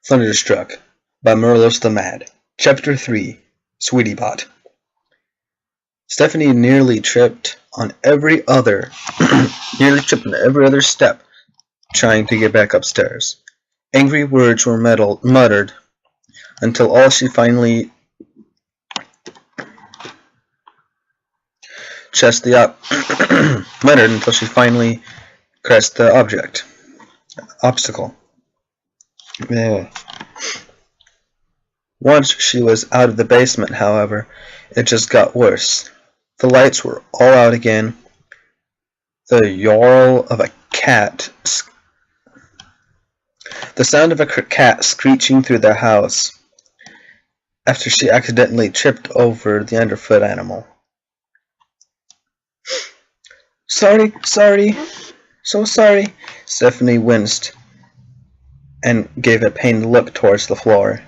Thunderstruck by Merlos the Mad. Chapter 3 Sweetie Bot. Stephanie nearly tripped on every other step trying to get back upstairs. Angry words were muttered until she finally crossed the obstacle. Yeah. Once she was out of the basement, however, it just got worse. The lights were all out again. The sound of a cat screeching through the house after she accidentally tripped over the underfoot animal. Sorry, so sorry. Stephanie winced and gave a pained look towards the floor.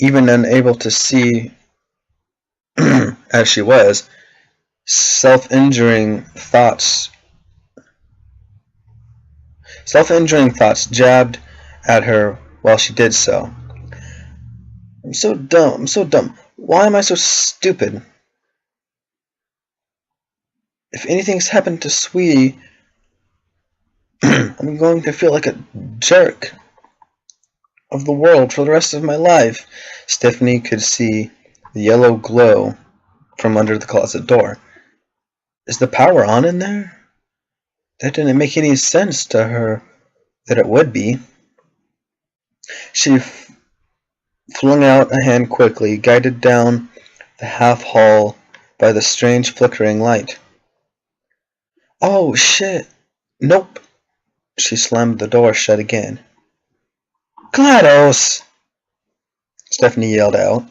Even unable to see as she was, self-injuring thoughts jabbed at her while she did so. I'm so dumb. Why am I so stupid? If anything's happened to Sweetie, I'm going to feel like a jerk of the world for the rest of my life. Stephanie could see the yellow glow from under the closet door. Is the power on in there? That didn't make any sense to her that it would be. She flung out a hand quickly, guided down the half hall by the strange flickering light. Oh, shit. Nope. She slammed the door shut again. GLaDOS! Stephanie yelled out,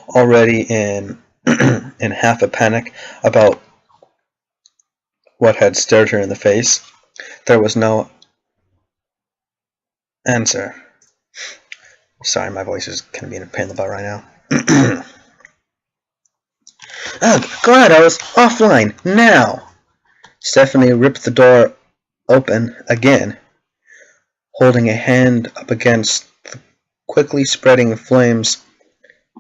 already in half a panic about what had stared her in the face. There was no answer. Sorry, my voice is kind of being a pain in the butt right now. Ugh, GLaDOS, offline, now! Stephanie ripped the door open again, holding a hand up against the quickly spreading flames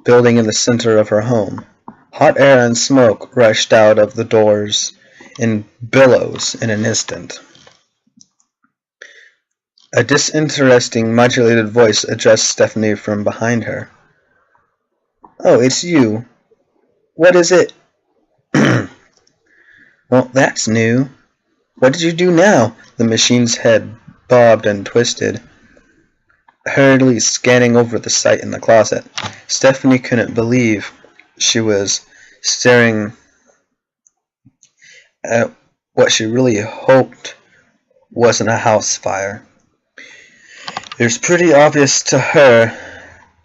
building in the center of her home. Hot air and smoke rushed out of the doors in billows in an instant. A disinteresting, modulated voice addressed Stephanie from behind her. Oh, it's you. What is it? Well, that's new. What did you do now? The machine's head bobbed and twisted, hurriedly scanning over the sight in the closet. Stephanie couldn't believe she was staring at what she really hoped wasn't a house fire. It was pretty obvious to her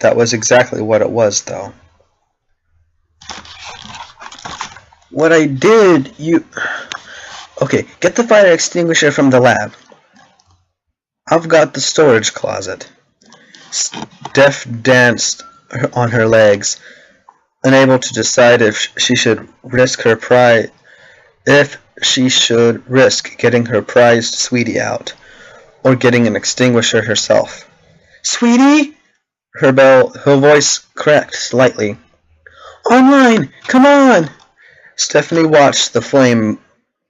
that was exactly what it was, though. What I did, Okay, get the fire extinguisher from the lab. I've got the storage closet. Steph danced on her legs, unable to decide if she should risk getting her prized Sweetie out, or getting an extinguisher herself. Sweetie? Her voice cracked slightly. Online! Come on! Stephanie watched the flame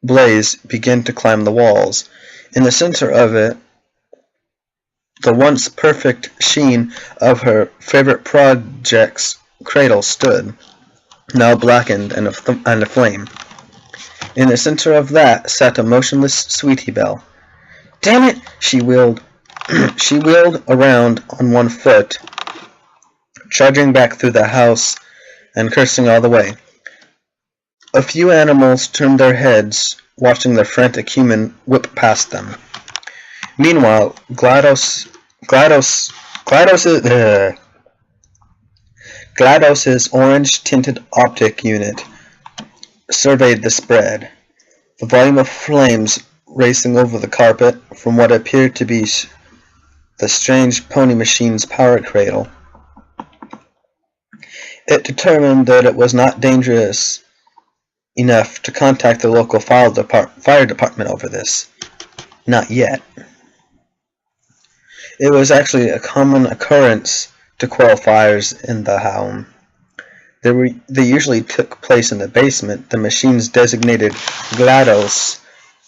blaze begin to climb the walls. In the center of it, the once perfect sheen of her favorite project's cradle stood, now blackened and aflame. In the center of that sat a motionless Sweetie Belle. Damn it! She wheeled around on one foot, charging back through the house and cursing all the way. A few animals turned their heads, watching the frantic human whip past them. Meanwhile, GLaDOS's orange-tinted optic unit surveyed the spread. The volume of flames racing over the carpet from what appeared to be the strange pony machine's power cradle. It determined that it was not dangerous enough to contact the local fire department over this. Not yet. It was actually a common occurrence to quell fires in the home. They usually took place in the basement. The machines designated GLaDOS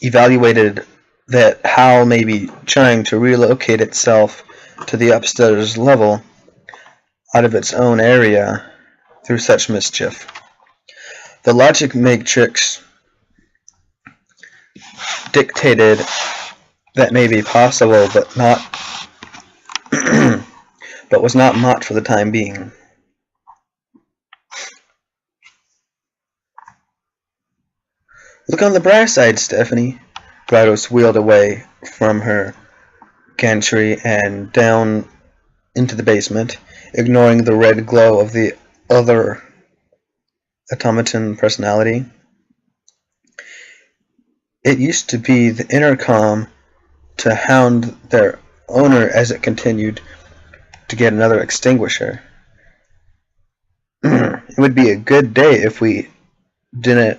evaluated that HAL may be trying to relocate itself to the upstairs level out of its own area through such mischief. The logic matrix dictated that may be possible, but not but was not mocked for the time being. Look on the bright side, Stephanie. GLaDOS wheeled away from her gantry and down into the basement, ignoring the red glow of the other automaton personality. It used to be the intercom to hound their owner as it continued to get another extinguisher. It would be a good day if we didn't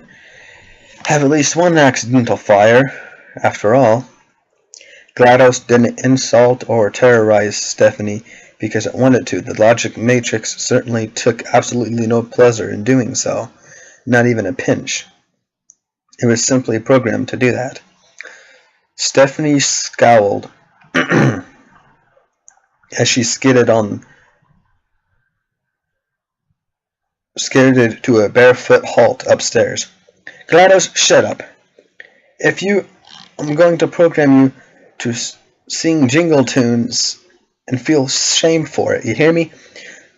have at least one accidental fire. After all, GLaDOS didn't insult or terrorize Stephanie because it wanted to. The logic matrix certainly took absolutely no pleasure in doing so, not even a pinch. It was simply programmed to do that. Stephanie scowled as she skidded to a barefoot halt upstairs. GLaDOS, shut up. I'm going to program you to sing jingle tunes and feel shame for it. You hear me?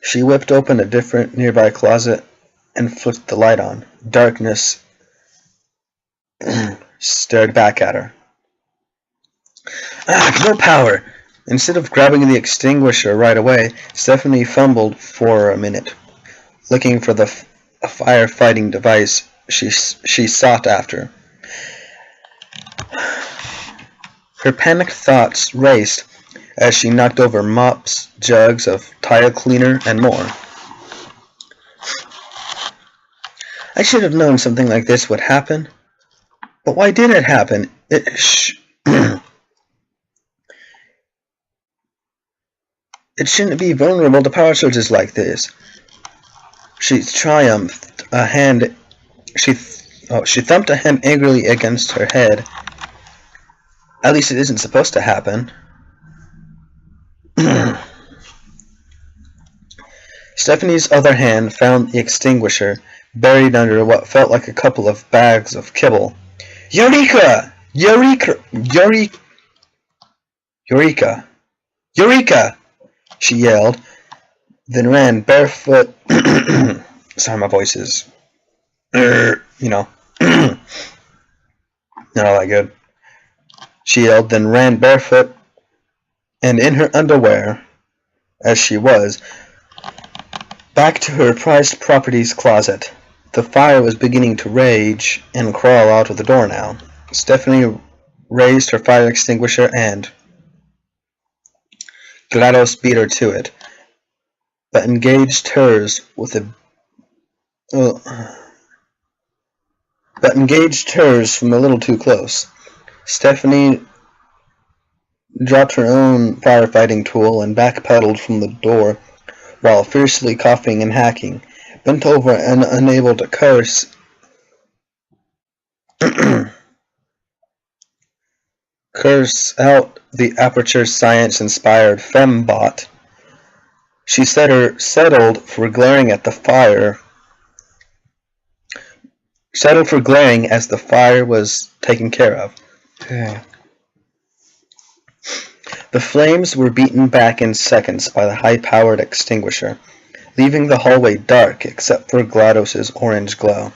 She whipped open a different nearby closet and flicked the light on. Darkness stared back at her. No power! Instead of grabbing the extinguisher right away, Stephanie fumbled for a minute, looking for the firefighting device she sought after. Her panicked thoughts raced as she knocked over mops, jugs of tile cleaner, and more. I should have known something like this would happen. But why did it happen? It shouldn't be vulnerable to power surges like this. She triumphed. She thumped a hand angrily against her head. At least it isn't supposed to happen. Stephanie's other hand found the extinguisher buried under what felt like a couple of bags of kibble. Eureka! Eureka! Eureka! Eureka! Eureka! She yelled, then ran barefoot. Sorry, my voice is, not all that good. She yelled, then ran barefoot and in her underwear, as she was, back to her prized properties closet. The fire was beginning to rage and crawl out of the door now. Stephanie raised her fire extinguisher and GLaDOS beat her to it, but engaged hers from a little too close. Stephanie dropped her own firefighting tool and backpedaled from the door while fiercely coughing and hacking, bent over and unable to curse. Curse out the Aperture Science-inspired fembot. She settled for glaring as the fire was taken care of. Okay. The flames were beaten back in seconds by the high-powered extinguisher, leaving the hallway dark except for GLaDOS's orange glow.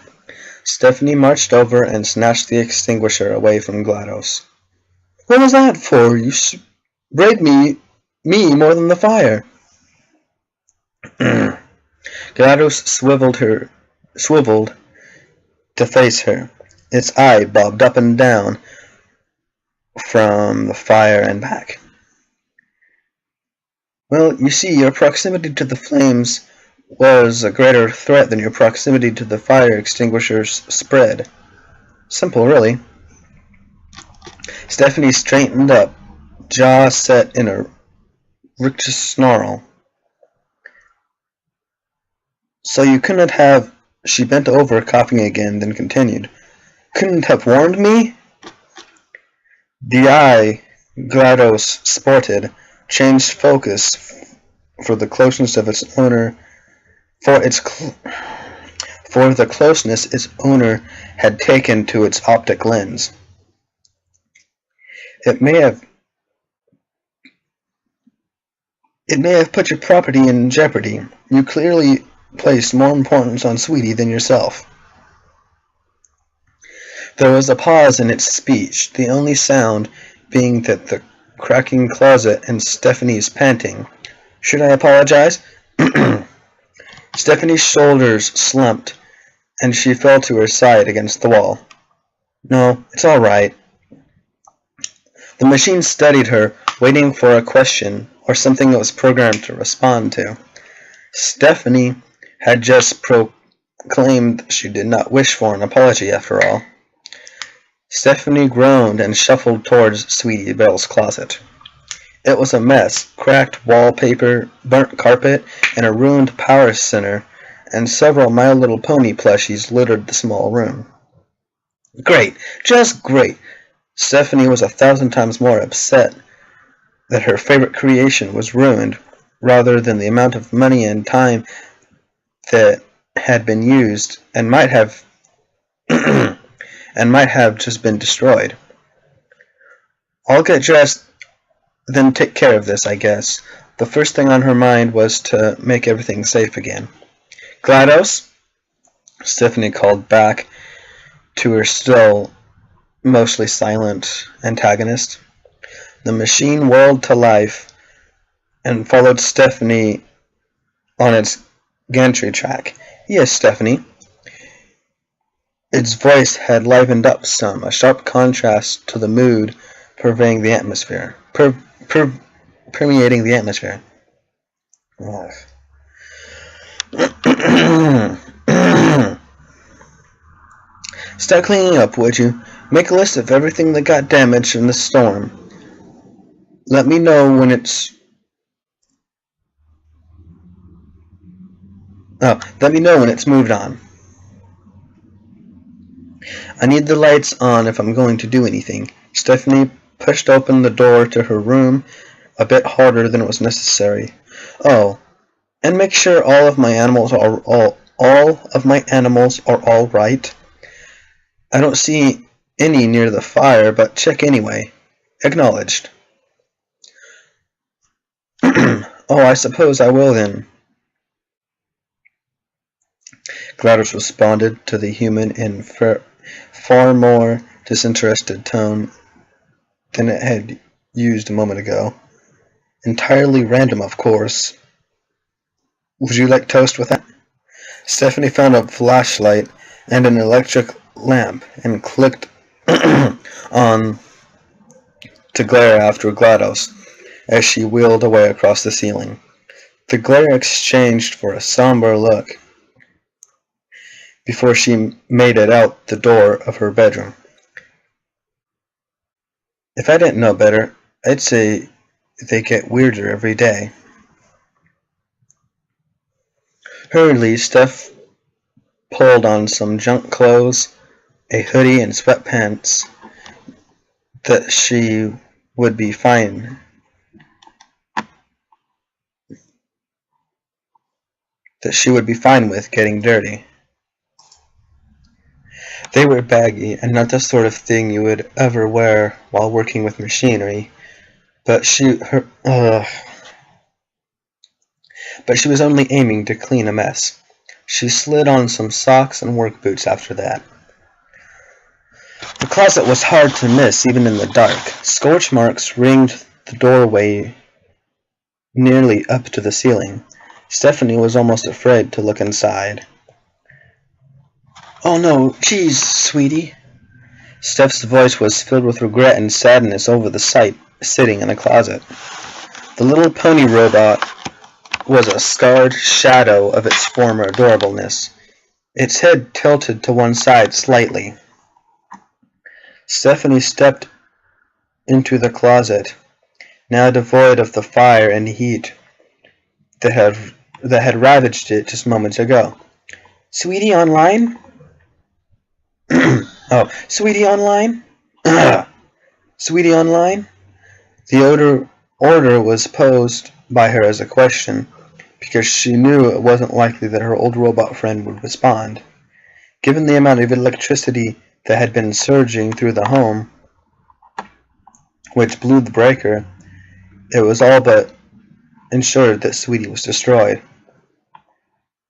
Stephanie marched over and snatched the extinguisher away from GLaDOS. What was that for? You sprayed me more than the fire. GLaDOS swiveled to face her. Its eye bobbed up and down from the fire and back. Well, you see, your proximity to the flames was a greater threat than your proximity to the fire extinguisher's spread. Simple, really. Stephanie straightened up, jaw set in a rictus snarl. So you couldn't have... She bent over, coughing again, then continued. Couldn't have warned me? The eye GLaDOS sported changed focus for the closeness of its owner, for the closeness its owner had taken to its optic lens. It may have put your property in jeopardy. You clearly placed more importance on Sweetie than yourself. There was a pause in its speech, the only sound being that the cracking closet and Stephanie's panting. Should I apologize? Stephanie's shoulders slumped, and she fell to her side against the wall. No, it's all right. The machine studied her, waiting for a question or something it was programmed to respond to. Stephanie had just proclaimed she did not wish for an apology after all. Stephanie groaned and shuffled towards Sweetie Belle's closet. It was a mess, cracked wallpaper, burnt carpet, and a ruined power center, and several My Little Pony plushies littered the small room. Great, just great! Stephanie was 1,000 times more upset that her favorite creation was ruined, rather than the amount of money and time that had been used and might have just been destroyed. I'll get dressed, then take care of this, I guess. The first thing on her mind was to make everything safe again. GLaDOS? Stephanie called back to her still mostly silent antagonist. The machine whirled to life and followed Stephanie on its gantry track. Yes, Stephanie. Its voice had livened up some, a sharp contrast to the mood pervading the atmosphere. Permeating the atmosphere. Start cleaning up, would you? Make a list of everything that got damaged in the storm. Let me know when it's... moved on. I need the lights on if I'm going to do anything. Stephanie pushed open the door to her room a bit harder than was necessary. Oh, and make sure all of my animals are all right. I don't see any near the fire, but check anyway. Acknowledged. Oh, I suppose I will then. GLaDOS responded to the human in far more disinterested tone than it had used a moment ago. Entirely random, of course. Would you like toast with that? Stephanie found a flashlight and an electric lamp and clicked on to glare after GLaDOS as she wheeled away across the ceiling. The glare exchanged for a somber look before she made it out the door of her bedroom. If I didn't know better, I'd say they get weirder every day. Hurriedly, Steph pulled on some junk clothes, a hoodie and sweatpants that she would be fine with getting dirty. They were baggy and not the sort of thing you would ever wear while working with machinery, but she was only aiming to clean a mess. She slid on some socks and work boots after that. The closet was hard to miss even in the dark. Scorch marks ringed the doorway nearly up to the ceiling. Stephanie was almost afraid to look inside. Oh no, geez, sweetie. Steph's voice was filled with regret and sadness over the sight sitting in a closet. The little pony robot was a scarred shadow of its former adorableness, its head tilted to one side slightly. Stephanie stepped into the closet now devoid of the fire and heat that had ravaged it just moments ago. Sweetie online? Oh, Sweetie online? Sweetie online? The order was posed by her as a question, because she knew it wasn't likely that her old robot friend would respond. Given the amount of electricity that had been surging through the home, which blew the breaker, it was all but ensured that Sweetie was destroyed.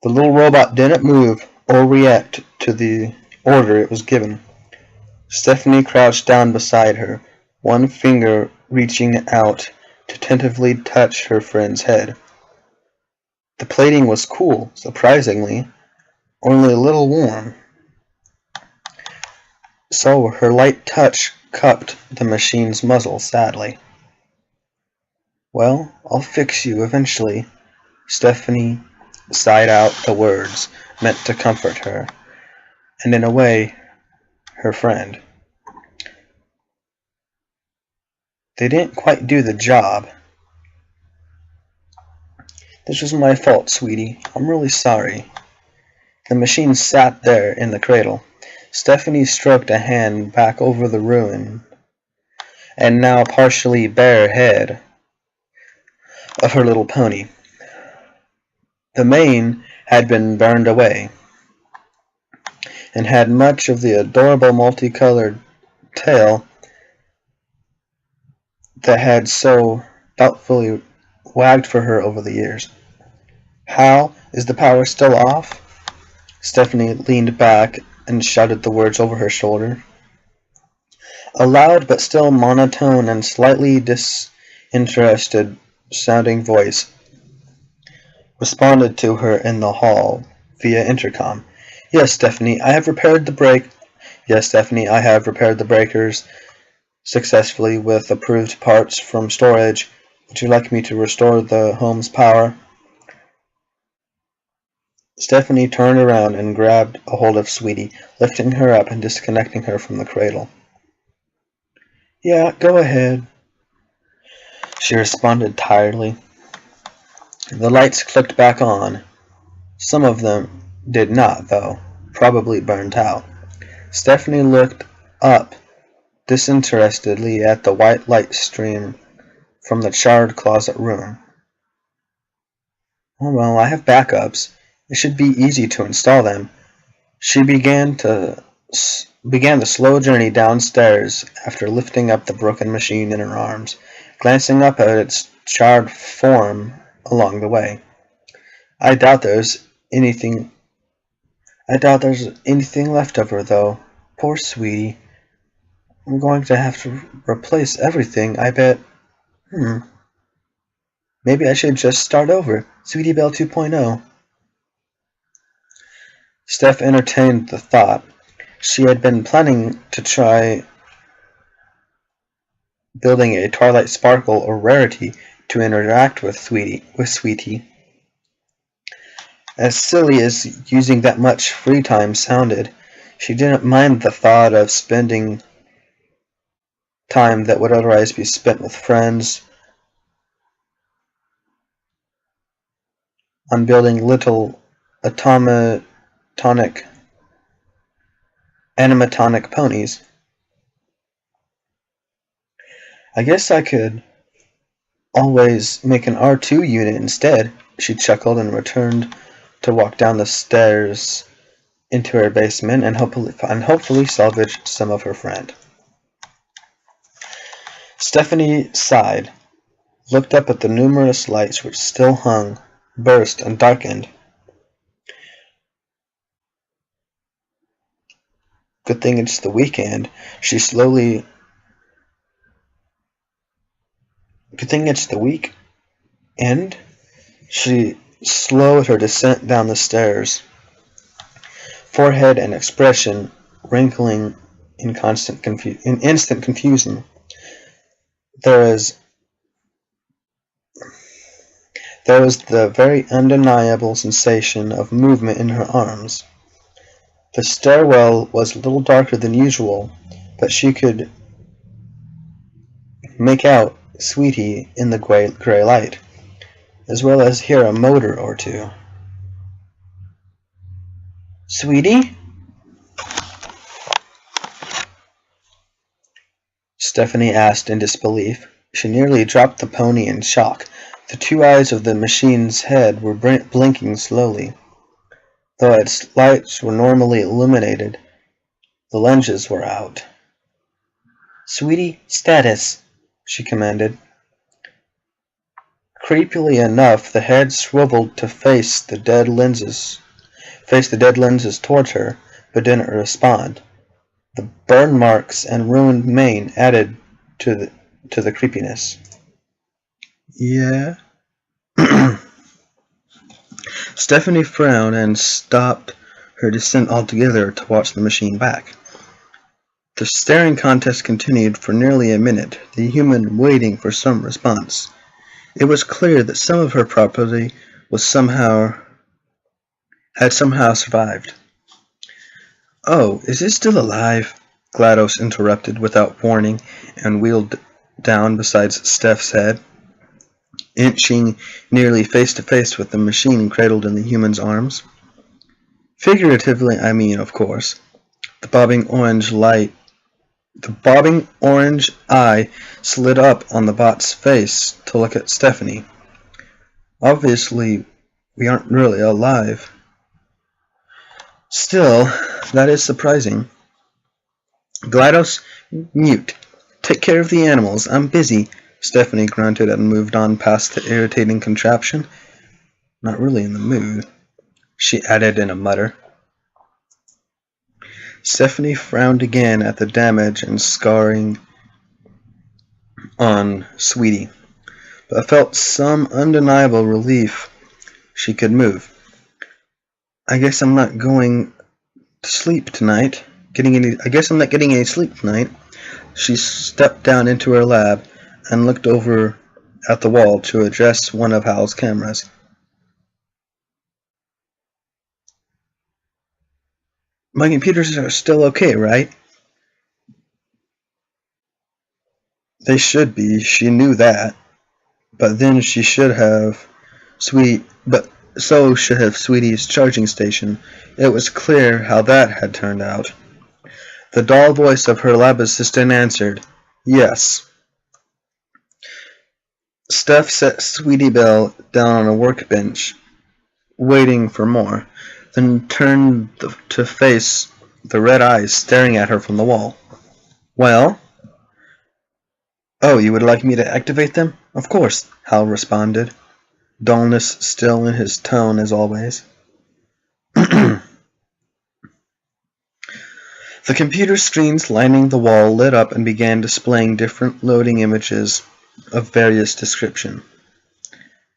The little robot didn't move or react to the order it was given. Stephanie crouched down beside her, one finger reaching out to tentatively touch her friend's head. The plating was cool, surprisingly, only a little warm. So her light touch cupped the machine's muzzle sadly. Well, I'll fix you eventually. Stephanie sighed out the words meant to comfort her, and in a way, her friend. They didn't quite do the job. This was my fault, sweetie. I'm really sorry. The machine sat there in the cradle. Stephanie stroked a hand back over the ruined and now partially bare head of her little pony. The mane had been burned away, and had much of the adorable multicolored tail that had so doubtfully wagged for her over the years. Hal, is the power still off? Stephanie leaned back and shouted the words over her shoulder. A loud but still monotone and slightly disinterested sounding voice responded to her in the hall via intercom. Yes, Stephanie, I have repaired the breakers successfully with approved parts from storage. Would you like me to restore the home's power? Stephanie turned around and grabbed a hold of Sweetie, lifting her up and disconnecting her from the cradle. Yeah, go ahead, she responded tiredly. The lights clicked back on. Some of them did not, though, probably burnt out. Stephanie looked up disinterestedly at the white light stream from the charred closet room. Oh well, I have backups. It should be easy to install them. She began the slow journey downstairs after lifting up the broken machine in her arms, glancing up at its charred form along the way. I doubt there's anything left of her, though. Poor Sweetie. I'm going to have to replace everything, I bet. Maybe I should just start over. Sweetie Belle 2.0. Steph entertained the thought. She had been planning to try building a Twilight Sparkle or Rarity to interact with Sweetie. As silly as using that much free time sounded, she didn't mind the thought of spending time that would otherwise be spent with friends on building little animatronic ponies. I guess I could always make an R2 unit instead, she chuckled and returned to walk down the stairs into her basement and hopefully salvage some of her friend. Stephanie sighed, looked up at the numerous lights which still hung, burst, and darkened. Good thing it's the weekend. Good thing it's the week end? She slowed her descent down the stairs, forehead and expression wrinkling in instant confusion. There was the very undeniable sensation of movement in her arms. The stairwell was a little darker than usual, but she could make out Sweetie in the gray light, as well as hear a motor or two. Sweetie? Stephanie asked in disbelief. She nearly dropped the pony in shock. The two eyes of the machine's head were blinking slowly. Though its lights were normally illuminated, the lenses were out. Sweetie, status, she commanded. Creepily enough, the head swiveled to face the dead lenses towards her, but didn't respond. The burn marks and ruined mane added to the creepiness. Yeah? Stephanie frowned and stopped her descent altogether to watch the machine back. The staring contest continued for nearly a minute, the human waiting for some response. It was clear that some of her property had somehow survived. Oh, is it still alive? GLaDOS interrupted without warning and wheeled down beside Steph's head, inching nearly face to face with the machine cradled in the human's arms. Figuratively, I mean, of course. The bobbing orange eye slid up on the bot's face to look at Stephanie. Obviously, we aren't really alive. Still, that is surprising. GLaDOS, mute. Take care of the animals. I'm busy. Stephanie grunted and moved on past the irritating contraption. Not really in the mood, she added in a mutter. Stephanie frowned again at the damage and scarring on Sweetie, but felt some undeniable relief she could move. I guess I'm not going to sleep tonight. I guess I'm not getting any sleep tonight. She stepped down into her lab and looked over at the wall to address one of Hal's cameras. My computers are still okay, right? They should be. She knew that. But then she should have so should have Sweetie's charging station. It was clear how that had turned out. The dull voice of her lab assistant answered, yes. Steph set Sweetie Belle down on a workbench, waiting for more, then turned to face the red eyes staring at her from the wall. Well? Oh, you would like me to activate them? Of course, Hal responded, dullness still in his tone as always. The computer screens lining the wall lit up and began displaying different loading images of various description.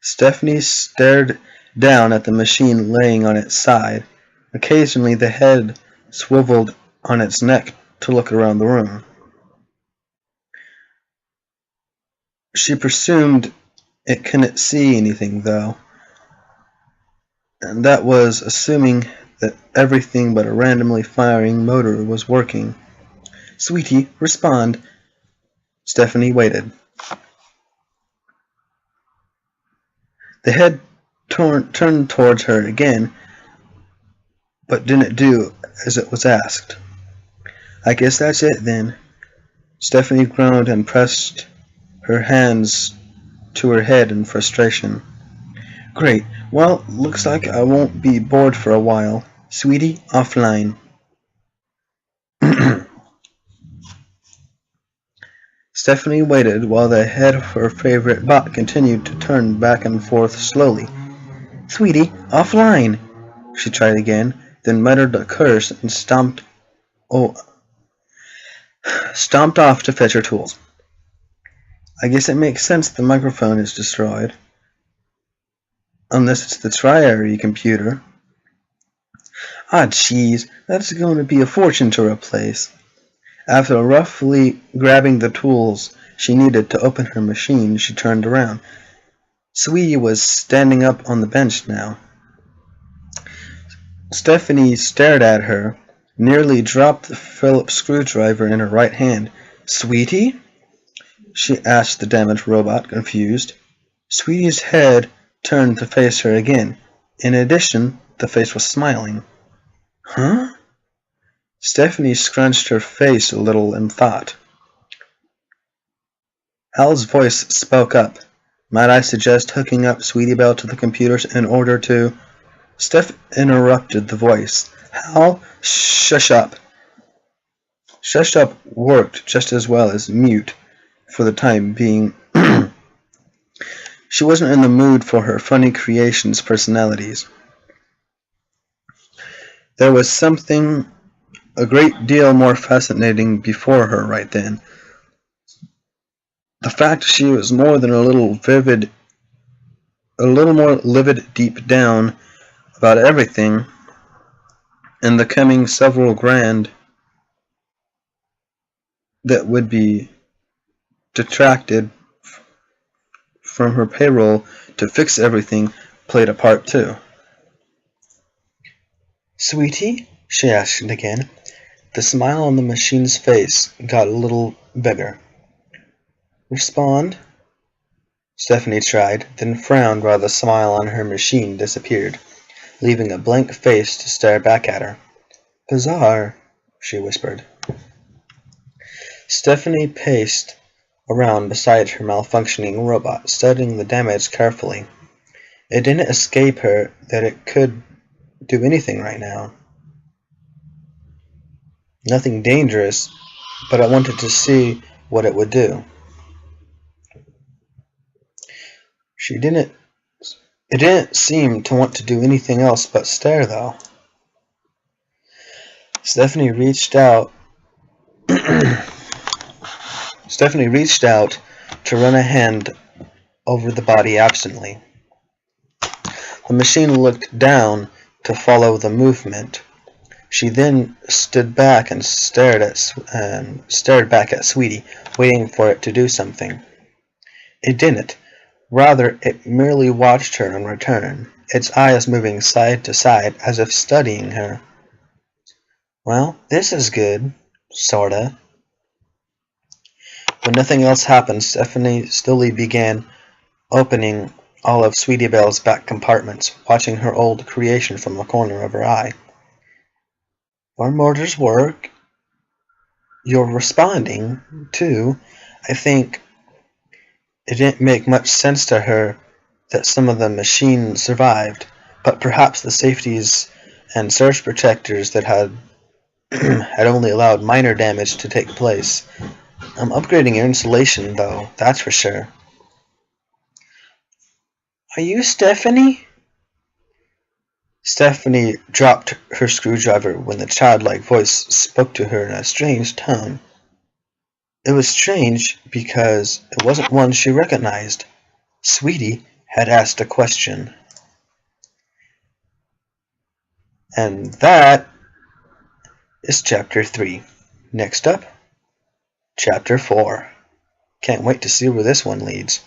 Stephanie stared down at the machine laying on its side. Occasionally the head swiveled on its neck to look around the room. She presumed it couldn't see anything, though, and that was assuming that everything but a randomly firing motor was working. Sweetie, respond. Stephanie waited. The head turned towards her again, but didn't do as it was asked. I guess that's it, then. Stephanie groaned and pressed her hands to her head in frustration. Great. Well, looks like I won't be bored for a while. Sweetie, offline. Stephanie waited while the head of her favorite bot continued to turn back and forth slowly. Sweetie, offline! She tried again, then muttered a curse and stomped off to fetch her tools. I guess it makes sense the microphone is destroyed. Unless it's the Tri-Area computer. Ah, jeez, that's going to be a fortune to replace. After roughly grabbing the tools she needed to open her machine, she turned around. Sweetie was standing up on the bench now. Stephanie stared at her, nearly dropped the Phillips screwdriver in her right hand. Sweetie? she asked the damaged robot, confused. Sweetie's head turned to face her again. In addition, the face was smiling. Huh? Stephanie scrunched her face a little in thought. Hal's voice spoke up. Might I suggest hooking up Sweetie Belle to the computers in order to... Steph interrupted the voice. Hal, shush up. Shush up worked just as well as mute for the time being. She wasn't in the mood for her funny creations' personalities. There was something a great deal more fascinating before her right then. The fact she was more than a little more livid deep down about everything, and the coming several grand that would be detracted from her payroll to fix everything played a part too. Sweetie? She asked again. The smile on the machine's face got a little bigger. Respond? Stephanie tried, then frowned while the smile on her machine disappeared, leaving a blank face to stare back at her. Bizarre, she whispered. Stephanie paced around beside her malfunctioning robot, studying the damage carefully. It didn't escape her that it could do anything right now. Nothing dangerous, but I wanted to see what it would do. It didn't seem to want to do anything else but stare, though. Stephanie reached out to run a hand over the body absently. The machine looked down to follow the movement. She then stood back and stared back at Sweetie, waiting for it to do something. It didn't. Rather, it merely watched her in return, its eyes moving side to side as if studying her. Well, this is good, sorta. When nothing else happened, Stephanie slowly began opening all of Sweetie Belle's back compartments, watching her old creation from the corner of her eye. Our motors work. You're responding, too. I think it didn't make much sense to her that some of the machine survived, but perhaps the safeties and surge protectors that had only allowed minor damage to take place. I'm upgrading your insulation, though, that's for sure. Are you Stephanie? Stephanie dropped her screwdriver when the childlike voice spoke to her in a strange tone. It was strange because it wasn't one she recognized. Sweetie had asked a question. And that is Chapter 3. Next up, Chapter 4. Can't wait to see where this one leads.